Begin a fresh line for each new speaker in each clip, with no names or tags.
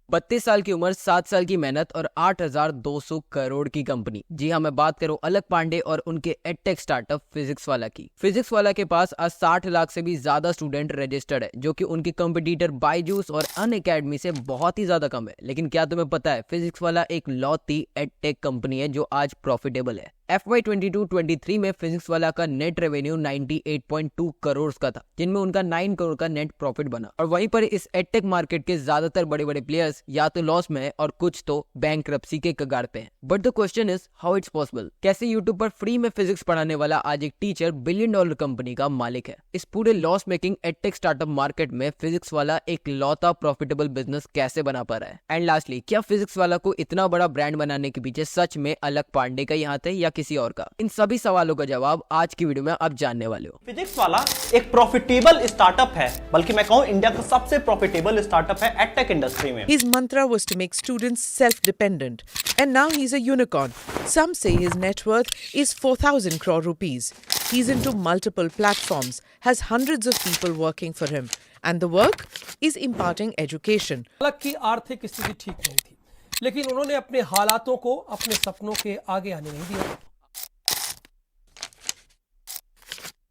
32 साल की उम्र, 7 साल की मेहनत और 8,200 करोड़ की कंपनी। जी हाँ, मैं बात करूं अलक पांडे और उनके एडटेक स्टार्टअप फिजिक्स वाला की। फिजिक्स वाला के पास आज 60 लाख से भी ज्यादा स्टूडेंट रजिस्टर्ड है, जो कि उनके कंपटीटर बायजूस और अनअकैडमी से बहुत ही ज्यादा कम है। लेकिन क्या तुम्हें पता है, फिजिक्स वाला एक लौती एडटेक कंपनी है जो आज प्रॉफिटेबल है। FY 22-23 में फिजिक्स वाला का नेट रेवेन्यू 98.2 करोड़ का था, जिनमें उनका 9 करोड़ का नेट प्रॉफिट बना। और वहीं पर इस एडटेक मार्केट के ज्यादातर बड़े बड़े प्लेयर्स या तो लॉस में है और कुछ तो बैंकरप्सी के कगार पे हैं। But the question is how it's possible. कैसे यूट्यूब पर फ्री में फिजिक्स पढ़ाने वाला आज एक टीचर बिलियन डॉलर कंपनी का मालिक है। इस पूरे loss making edtech startup market में फिजिक्स वाला एक लौता प्रॉफिटेबल बिजनेस कैसे बना पा रहा है। एंड लास्टली, क्या फिजिक्स वाला को इतना बड़ा ब्रांड बनाने के पीछे सच में अलक पांडे का ही हाथ है या किसी और का? इन सभी सवालों का जवाब आज की वीडियो में आप जानने वाले हो।
फिजिक्स वाला एक प्रॉफिटेबल स्टार्टअप है, बल्कि मैं कहूं इंडिया का सबसे प्रॉफिटेबल स्टार्टअप है एडटेक इंडस्ट्री में।
His mantra was to make students self-dependent, and now he's a unicorn. Some say his net worth is 4,000 crore rupees. He's into multiple platforms, has hundreds of people working for him, and the work is imparting education.
अलक की आर्थिक स्थिति ठीक नहीं थी, लेकिन उन्होंने अपने हालातों को अपने सपनों के आगे आने नहीं दिया।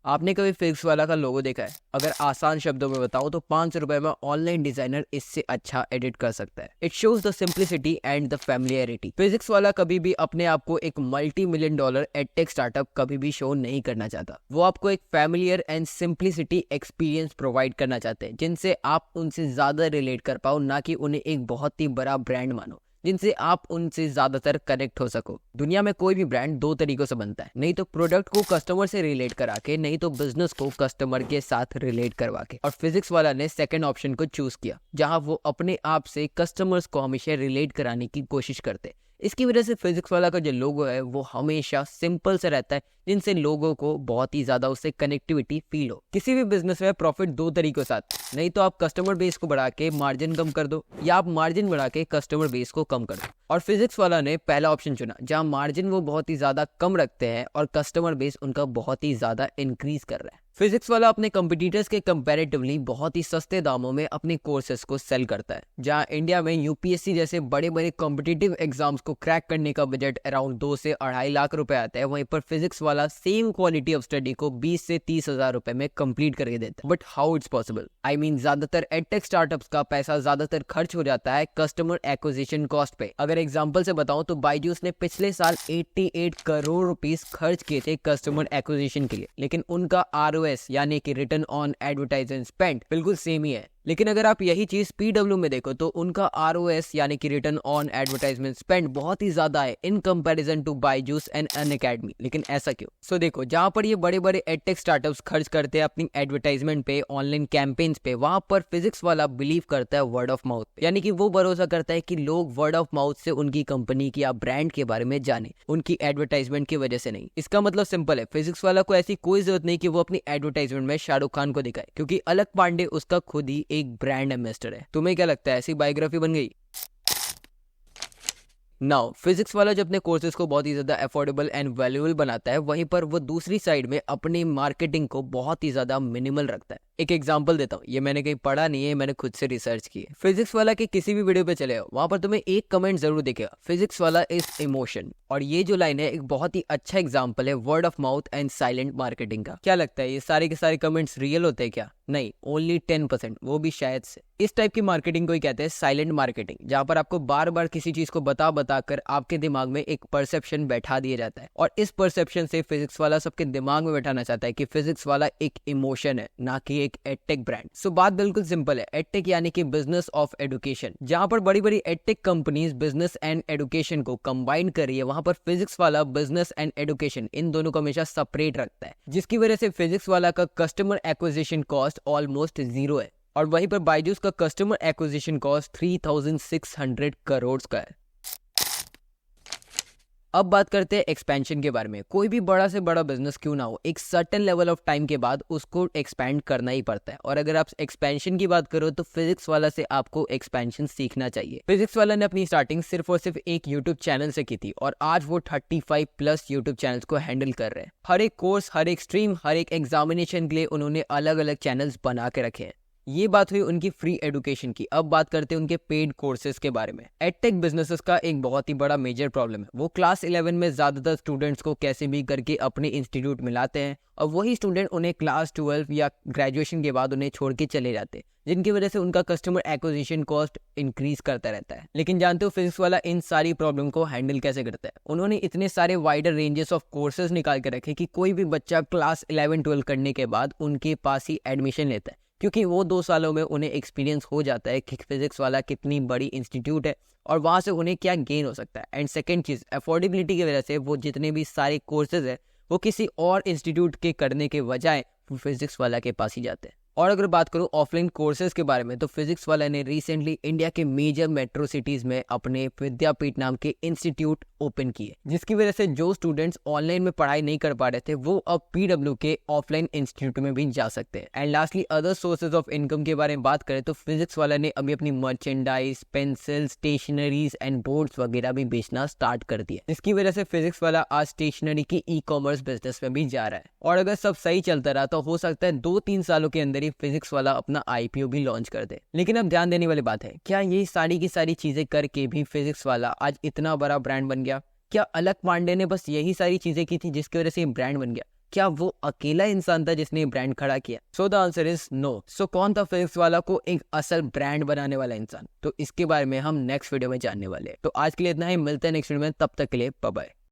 आपने कभी फिजिक्स वाला का लोगो देखा है? अगर आसान शब्दों में बताऊं तो 500 रुपए में ऑनलाइन डिजाइनर इससे अच्छा एडिट कर सकता है। It shows the simplicity and the familiarity. Physics वाला कभी भी अपने आप को एक $multi-million एडटेक स्टार्टअप कभी भी शो नहीं करना चाहता। वो आपको एक familiar and simplicity experience provide करना चाहते हैं, जिनसे आप उनसे ज्यादा रिलेट कर पाओ, ना कि उन्हें एक बहुत ही बड़ा ब्रांड मानो जिनसे आप उनसे ज्यादातर कनेक्ट हो सको। दुनिया में कोई भी ब्रांड दो तरीकों से बनता है, नहीं तो प्रोडक्ट को कस्टमर से रिलेट करा के, नहीं तो बिजनेस को कस्टमर के साथ रिलेट करवा के। और फिजिक्स वाला ने सेकंड ऑप्शन को चूज किया, जहां वो अपने आप से कस्टमर्स को हमेशा रिलेट कराने की कोशिश करते। इसकी वजह से फिजिक्स वाला का जो लोगो है वो हमेशा सिंपल से रहता है, जिनसे लोगों को बहुत ही ज्यादा उससे कनेक्टिविटी फील हो। किसी भी बिजनेस में प्रॉफिट दो तरीकों से आता है, नहीं तो आप कस्टमर बेस को बढ़ा के मार्जिन कम कर दो, या आप मार्जिन बढ़ा के कस्टमर बेस को कम कर दो। और फिजिक्स वाला ने पहला ऑप्शन चुना, जहां मार्जिन वो बहुत ही ज्यादा कम रखते हैं और कस्टमर बेस उनका बहुत ही ज्यादा इंक्रीज कर रहा है। फिजिक्स वाला अपने कंपटीटर्स के कंपैरेटिवली बहुत ही सस्ते दामों में अपने कोर्सेज को सेल करता है। जहां इंडिया में यूपीएससी जैसे बड़े बड़े कॉम्पिटिटिव एग्जाम्स को क्रैक करने का बजट अराउंड 2 से 2.5 लाख रुपए आता है, वहीं पर फिजिक्स वाला सेम क्वालिटी ऑफ स्टडी को 20 से 30 हजार रुपए में कंप्लीट करके देता है। But how it's possible? I mean, ज्यादातर एडटेक स्टार्टअप्स का पैसा ज्यादातर खर्च हो जाता है कस्टमर एक्विजिशन कॉस्ट पे। अगर एग्जाम्पल से बताऊं तो बायजूस ने पिछले साल 88 करोड़ रुपीस खर्च किए थे कस्टमर एक्विजिशन के लिए, लेकिन उनका ROS यानी कि रिटर्न ऑन एडवर्टाइजमेंट स्पेंड बिल्कुल सेम ही है। लेकिन अगर आप यही चीज PW में देखो तो उनका ROS यानी कि रिटर्न ऑन एडवर्टाइजमेंट स्पेंड बहुत ही ज्यादा है in comparison to Byju's and Unacademy. लेकिन ऐसा क्यों? सो देखो, जहां पर ये बड़े बड़े एडटेक स्टार्टअप्स खर्च करते हैं अपनी एडवर्टाइजमेंट पे, ऑनलाइन कैंपेन्स पे, वहां पर फिजिक्स वाला बिलीव करता है वर्ड ऑफ माउथ, यानी कि वो भरोसा करता है कि लोग वर्ड ऑफ माउथ से उनकी कंपनी की या ब्रांड के बारे में जाने, उनकी एडवर्टाइजमेंट की वजह से नहीं। इसका मतलब सिंपल है, फिजिक्स वाला को ऐसी कोई जरूरत नहीं कि वो अपनी एडवर्टाइजमेंट में शाहरुख खान को दिखाए, क्योंकि अलक पांडे उसका खुद ही एक ब्रांड एम्बेसडर है। तुम्हें क्या लगता है, ऐसी बायोग्राफी बन गई? नाउ फिजिक्स वाला जब अपने कोर्सेज को बहुत ही ज्यादा अफोर्डेबल एंड वैल्यूएबल बनाता है, वहीं पर वो दूसरी साइड में अपनी मार्केटिंग को बहुत ही ज्यादा मिनिमल रखता है। एक एग्जांपल देता हूँ, ये मैंने कहीं पढ़ा नहीं है, मैंने खुद से रिसर्च की है। फिजिक्स वाला के किसी भी वीडियो पे चले जाओ, वहां पर तुम्हें एक कमेंट जरूर दिखेगा, फिजिक्स वाला इज इमोशन। और ये जो लाइन है एक बहुत ही अच्छा एग्जांपल है word of mouth and silent marketing का। क्या लगता है, ये सारे के सारे कमेंट्स रियल होते हैं क्या? नहीं, ओनली 10%, वो भी शायद से। इस टाइप की मार्केटिंग को ही कहते हैं साइलेंट मार्केटिंग, जहां पर आपको बार बार किसी चीज को बता कर आपके दिमाग में एक परसेप्शन बैठा दिया जाता है, और इस परसेप्शन से फिजिक्स वाला सबके दिमाग में बैठाना चाहता है कि फिजिक्स वाला एक इमोशन है, ना कि एक एडटेक ब्रांड। सो बात बिल्कुल सिंपल है, एडटेक यानी कि बिजनेस ऑफ एडुकेशन। जहां पर बड़ी बड़ी edtech companies business and education को कंबाइन कर रही है, वहां पर फिजिक्स वाला बिजनेस एंड एडुकेशन इन दोनों को हमेशा सेपरेट रखता है, जिसकी वजह से फिजिक्स वाला का कस्टमर एक्विजिशन कॉस्ट ऑलमोस्ट 0 है, और वहीं पर बायजूस का कस्टमर एक्विजिशन कॉस्ट 3600 करोड़ का है। अब बात करते हैं एक्सपेंशन के बारे में। कोई भी बड़ा से बड़ा बिजनेस क्यों ना हो, एक सर्टेन लेवल ऑफ टाइम के बाद उसको एक्सपेंड करना ही पड़ता है। और अगर आप एक्सपेंशन की बात करो तो फिजिक्स वाला से आपको एक्सपेंशन सीखना चाहिए। फिजिक्स वाला ने अपनी स्टार्टिंग सिर्फ और सिर्फ एक यूट्यूब चैनल से की थी, और आज वो 35+ यूट्यूब चैनल्स को हैंडल कर रहे हैं। हर एक कोर्स, हर एक स्ट्रीम, हर एक एग्जामिनेशन के लिए उन्होंने अलग अलग चैनल्स बना के रखे हैं। ये बात हुई उनकी फ्री एजुकेशन की। अब बात करते हैं उनके पेड कोर्सेज के बारे में। एडटेक बिजनेसेस का एक बहुत ही बड़ा मेजर प्रॉब्लम है, वो क्लास 11 में ज्यादातर स्टूडेंट्स को कैसे भी करके अपने इंस्टीट्यूट में लाते हैं और वही स्टूडेंट उन्हें क्लास 12 या ग्रेजुएशन के बाद उन्हें छोड़ के चले जाते हैं, जिनकी वजह से उनका कस्टमर एक्विजिशन कॉस्ट इंक्रीज करता रहता है। लेकिन जानते हो फिजिक्स वाला इन सारी प्रॉब्लम को हैंडल कैसे करता है? उन्होंने इतने सारे वाइडर रेंजेस ऑफ कोर्सेज निकाल के रखे कि कोई भी बच्चा क्लास 11-12 करने के बाद उनके पास ही एडमिशन लेता है, क्योंकि वो 2 सालों में उन्हें एक्सपीरियंस हो जाता है कि फिजिक्स वाला कितनी बड़ी इंस्टीट्यूट है और वहाँ से उन्हें क्या गेन हो सकता है। एंड सेकेंड चीज़, अफोर्डेबिलिटी की वजह से वो जितने भी सारे कोर्सेज है वो किसी और इंस्टीट्यूट के करने के बजाय फिजिक्स वाला के पास ही जाते हैं। और अगर बात करूं ऑफलाइन कोर्सेज के बारे में, तो फिजिक्स वाला ने रिसेंटली इंडिया के मेजर मेट्रो सिटीज में अपने विद्यापीठ नाम के इंस्टीट्यूट ओपन किए, जिसकी वजह से जो स्टूडेंट्स ऑनलाइन में पढ़ाई नहीं कर पा रहे थे वो अब PW के ऑफलाइन इंस्टीट्यूट में भी जा सकते हैं। And lastly other sources of income के बारे में बात करें तो फिजिक्स वाला ने अभी अपनी merchandise, pencil, stationeries and boards वगैरह भी बेचना स्टार्ट कर दिया, जिसकी वजह से फिजिक्स वाला आज स्टेशनरी की ई-कॉमर्स बिजनेस में भी जा रहा है। और अगर सब सही चलता रहा तो हो सकता है 2-3 सालों के अंदर ही फिजिक्स वाला अपना IPO भी लॉन्च कर दे। लेकिन अब ध्यान देने वाली बात है, क्या ये सारी की सारी चीजें करके भी फिजिक्स वाला आज इतना बड़ा ब्रांड बन गया? क्या अलक पांडे ने बस यही सारी चीजें की थी जिसकी वजह से ये ब्रांड बन गया? क्या वो अकेला इंसान था जिसने ब्रांड खड़ा किया? So the answer is no. So कौन था फिजिक्स वाला को एक असल ब्रांड बनाने वाला इंसान? तो इसके बारे में हम नेक्स्ट वीडियो में जानने वाले हैं। तो आज के लिए इतना ही, मिलते हैं नेक्स्ट वीडियो में, तब तक के लिए बाय बाय।